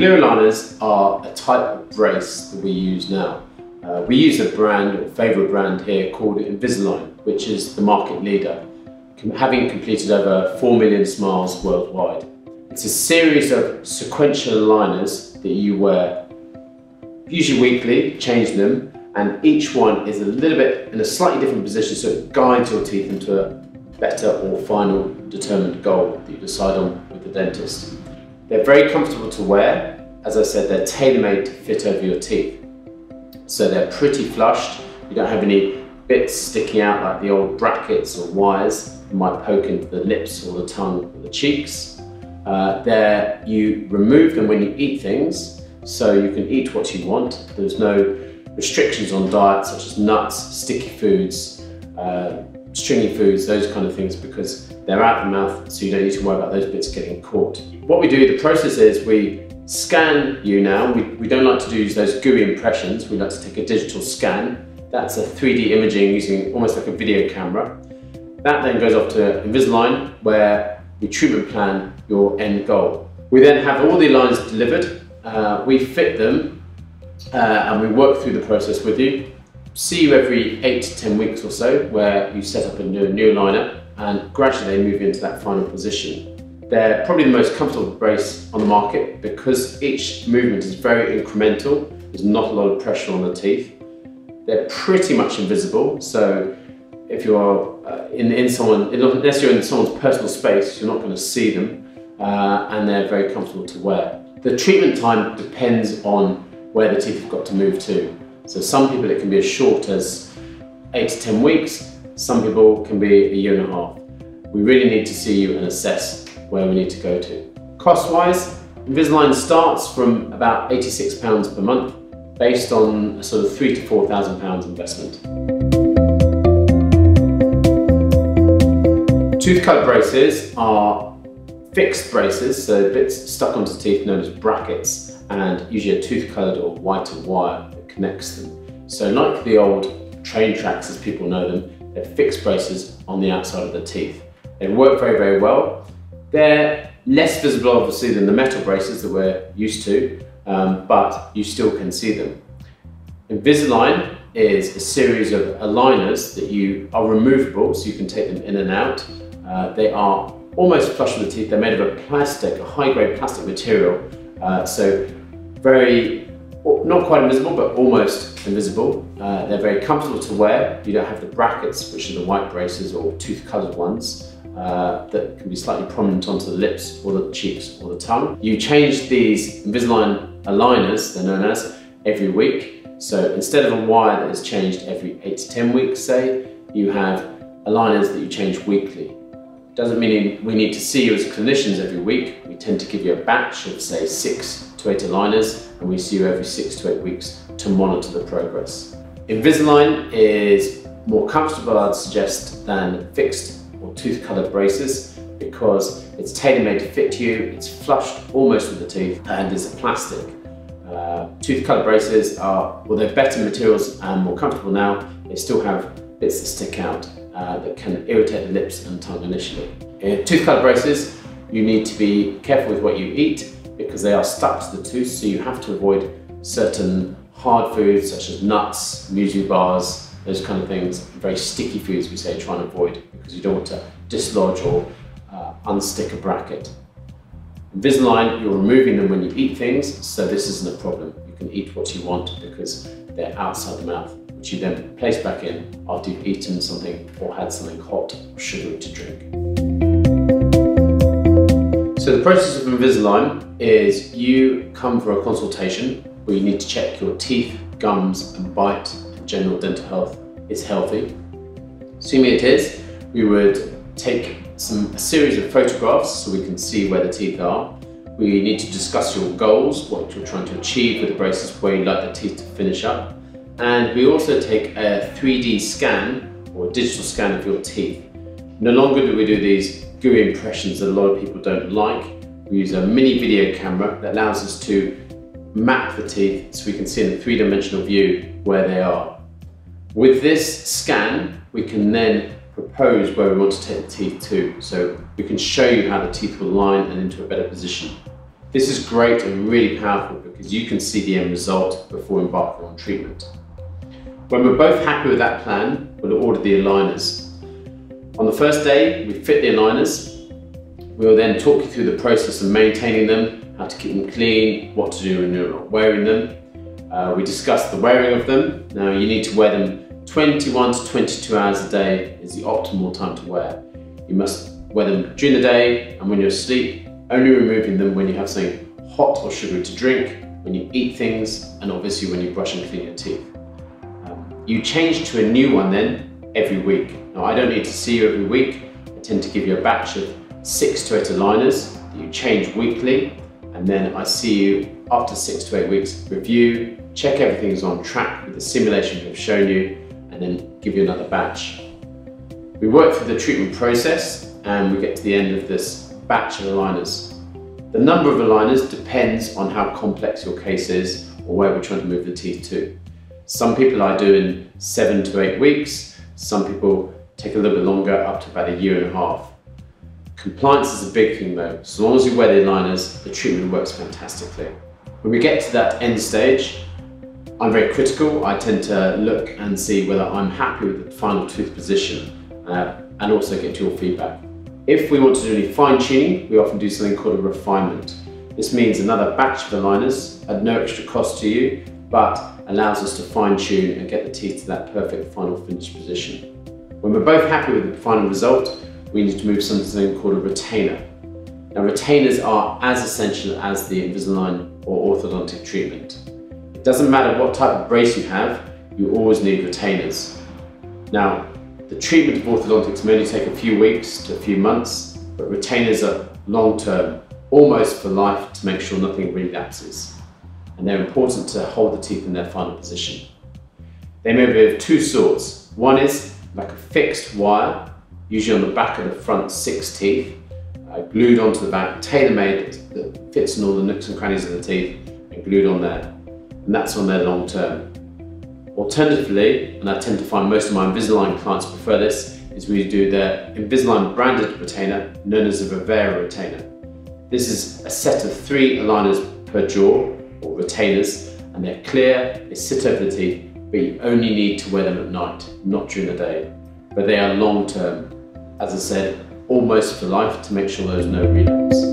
Clear aligners are a type of brace that we use now. We use a brand, or favourite brand here, called Invisalign, which is the market leader, having completed over 4 million smiles worldwide. It's a series of sequential aligners that you wear, usually weekly, change them, and each one is a little bit in a slightly different position, so it guides your teeth into a better or final determined goal that you decide on with the dentist. They're very comfortable to wear. As I said, they're tailor-made to fit over your teeth. So they're pretty flushed. You don't have any bits sticking out like the old brackets or wires that might poke into the lips or the tongue or the cheeks. You remove them when you eat things, so you can eat what you want. There's no restrictions on diet, such as nuts, sticky foods, stringy foods, those kind of things, because they're out of the mouth, so you don't need to worry about those bits getting caught. What we do, the process is we scan you now. We don't like to use those gooey impressions. We like to take a digital scan. That's a 3D imaging using almost like a video camera. That then goes off to Invisalign, where we treatment plan your end goal. We then have all the aligners delivered. We fit them and we work through the process with you. See you every 8 to 10 weeks or so, where you set up a new aligner and gradually they move into that final position. They're probably the most comfortable brace on the market because each movement is very incremental. There's not a lot of pressure on the teeth. They're pretty much invisible, so if you're unless you're in someone's personal space, you're not going to see them, and they're very comfortable to wear. The treatment time depends on where the teeth have got to move to. So some people it can be as short as 8 to 10 weeks, some people can be a year and a half. We really need to see you and assess where we need to go to. Cost-wise, Invisalign starts from about £86 per month, based on a sort of £3,000 to £4,000 investment. Tooth cut braces are fixed braces, so bits stuck onto teeth known as brackets, and usually a tooth coloured or white wire that connects them. So like the old train tracks as people know them, they're fixed braces on the outside of the teeth. They work very, very well. They're less visible obviously than the metal braces that we're used to, but you still can see them. Invisalign is a series of aligners that are removable, so you can take them in and out. They are almost flush with the teeth. They're made of a high-grade plastic material, so not quite invisible, but almost invisible. They're very comfortable to wear. You don't have the brackets, which are the white braces or tooth-coloured ones, that can be slightly prominent onto the lips or the cheeks or the tongue. You change these Invisalign aligners, they're known as, every week. So instead of a wire that is changed every 8 to 10 weeks, say, you have aligners that you change weekly. Doesn't mean we need to see you as clinicians every week. We tend to give you a batch of, say, 6 to 8 aligners, and we see you every 6 to 8 weeks to monitor the progress. Invisalign is more comfortable, I'd suggest, than fixed or tooth-coloured braces, because it's tailor-made to fit you, it's flushed almost with the teeth, and it's plastic. Tooth-coloured braces they're better materials and more comfortable now. They still have bits that stick out that can irritate the lips and tongue initially. In tooth-coloured braces, you need to be careful with what you eat because they are stuck to the tooth, so you have to avoid certain hard foods such as nuts, muesli bars, those kind of things. Very sticky foods we say try and avoid because you don't want to dislodge or unstick a bracket. Invisalign, you're removing them when you eat things, so this isn't a problem. You can eat what you want because they're outside the mouth, which you then place back in after you've eaten something or had something hot or sugary to drink. So the process of Invisalign is you come for a consultation where you need to check your teeth, gums and bite and general dental health is healthy. Assuming it is, we would take a series of photographs so we can see where the teeth are. We need to discuss your goals, what you're trying to achieve with the braces, where you'd like the teeth to finish up. And we also take a 3D scan or a digital scan of your teeth. No longer do we do these gooey impressions that a lot of people don't like. We use a mini video camera that allows us to map the teeth so we can see in a three-dimensional view where they are. With this scan, we can then propose where we want to take the teeth to. So we can show you how the teeth will line and into a better position. This is great and really powerful because you can see the end result before embarking on treatment. When we're both happy with that plan, we'll order the aligners. On the first day, we fit the aligners. We'll then talk you through the process of maintaining them, how to keep them clean, what to do when you're not wearing them. We discuss the wearing of them. Now you need to wear them 21 to 22 hours a day is the optimal time to wear. You must wear them during the day and when you're asleep, only removing them when you have something hot or sugary to drink, when you eat things, and obviously when you brush and clean your teeth. You change to a new one then every week. Now I don't need to see you every week. I tend to give you a batch of 6 to 8 aligners that you change weekly, and then I see you after 6 to 8 weeks, review, check everything's on track with the simulation we've shown you, and then give you another batch. We work through the treatment process and we get to the end of this batch of aligners. The number of aligners depends on how complex your case is or where we're trying to move the teeth to. Some people I do in 7 to 8 weeks, some people take a little bit longer, up to about 1.5 years. Compliance is a big thing though. So long as you wear the aligners, the treatment works fantastically. When we get to that end stage, I'm very critical. I tend to look and see whether I'm happy with the final tooth position and also get your feedback. If we want to do any fine tuning, we often do something called a refinement. This means another batch of aligners at no extra cost to you, but allows us to fine tune and get the teeth to that perfect final finished position. When we're both happy with the final result, we need to move something called a retainer. Now retainers are as essential as the Invisalign or orthodontic treatment. It doesn't matter what type of brace you have, you always need retainers. Now, the treatment of orthodontics may only take a few weeks to a few months, but retainers are long-term, almost for life, to make sure nothing relapses. And they're important to hold the teeth in their final position. They may be of two sorts. One is like a fixed wire, usually on the back of the front 6 teeth, glued onto the back, tailor-made, that fits in all the nooks and crannies of the teeth and glued on there. And that's on there long term. Alternatively, and I tend to find most of my Invisalign clients prefer this, is we do the Invisalign branded retainer known as a Vivera retainer. This is a set of 3 aligners per jaw, or retainers, and they're clear, they sit over the teeth, but you only need to wear them at night, not during the day. But they are long term, as I said, almost for life, to make sure there's no relapse.